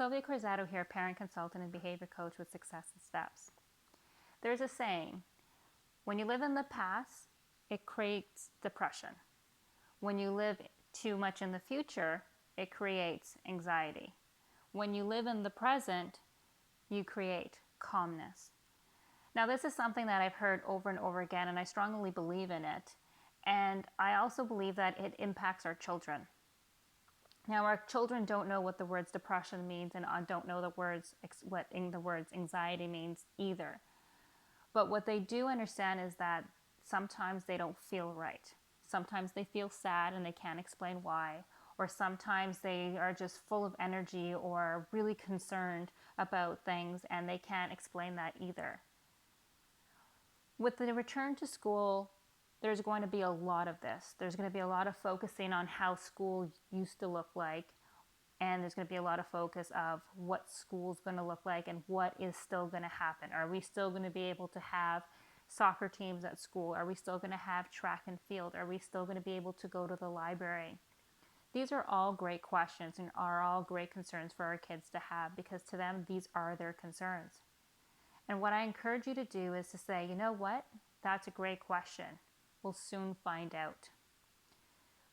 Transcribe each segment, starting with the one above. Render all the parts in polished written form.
Sylvia Corzato here, parent consultant and behavior coach with Success in Steps. There's a saying, when you live in the past, it creates depression. When you live too much in the future, it creates anxiety. When you live in the present, you create calmness. Now, this is something that I've heard over and over again, and I strongly believe in it. And I also believe that it impacts our children. Now, our children don't know what the words depression means, and don't know what the words anxiety means either. But what they do understand is that sometimes they don't feel right. Sometimes they feel sad and they can't explain why. Or sometimes they are just full of energy or really concerned about things and they can't explain that either. With the return to school, there's going to be a lot of this. There's going to be a lot of focusing on how school used to look like, and there's going to be a lot of focus of what school's going to look like and what is still going to happen. Are we still going to be able to have soccer teams at school? Are we still going to have track and field? Are we still going to be able to go to the library? These are all great questions and are all great concerns for our kids to have, because to them, these are their concerns. And what I encourage you to do is to say, you know what? That's a great question. We'll soon find out.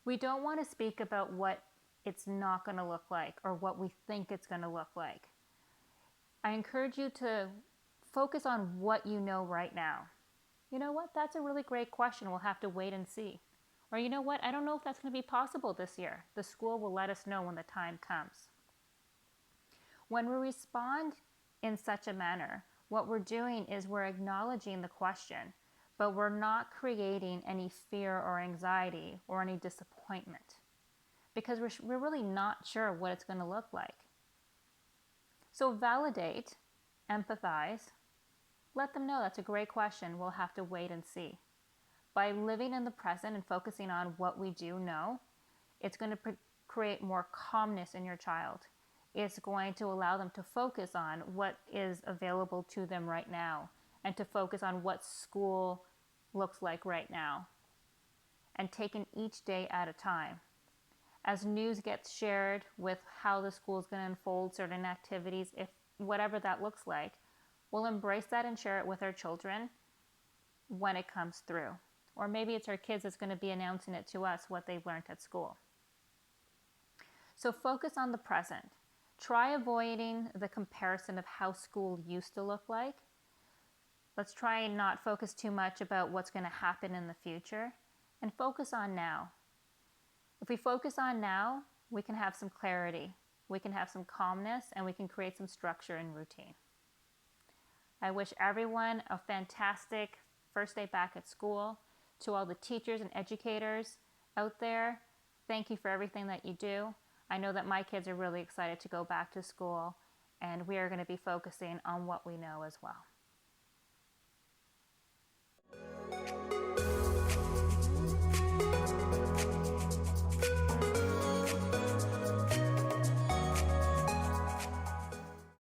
We don't want to speak about what it's not going to look like or what we think it's going to look like. I encourage you to focus on what you know right now. You know what? That's a really great question. We'll have to wait and see. Or you know what? I don't know if that's going to be possible this year. The school will let us know when the time comes. When we respond in such a manner, what we're doing is we're acknowledging the question, but we're not creating any fear or anxiety or any disappointment, because we're really not sure what it's going to look like. So validate, empathize, let them know that's a great question. We'll have to wait and see. By living in the present and focusing on what we do know, it's going to create more calmness in your child. It's going to allow them to focus on what is available to them right now and to focus on what school looks like right now, and taking each day at a time. As news gets shared with how the school is going to unfold certain activities, if whatever that looks like, we'll embrace that and share it with our children when it comes through. Or maybe it's our kids that's going to be announcing it to us, what they've learned at school. So focus on the present. Try avoiding the comparison of how school used to look like. Let's try and not focus too much about what's going to happen in the future, and focus on now. If we focus on now, we can have some clarity, we can have some calmness, and we can create some structure and routine. I wish everyone a fantastic first day back at school. To all the teachers and educators out there, thank you for everything that you do. I know that my kids are really excited to go back to school, and we are going to be focusing on what we know as well.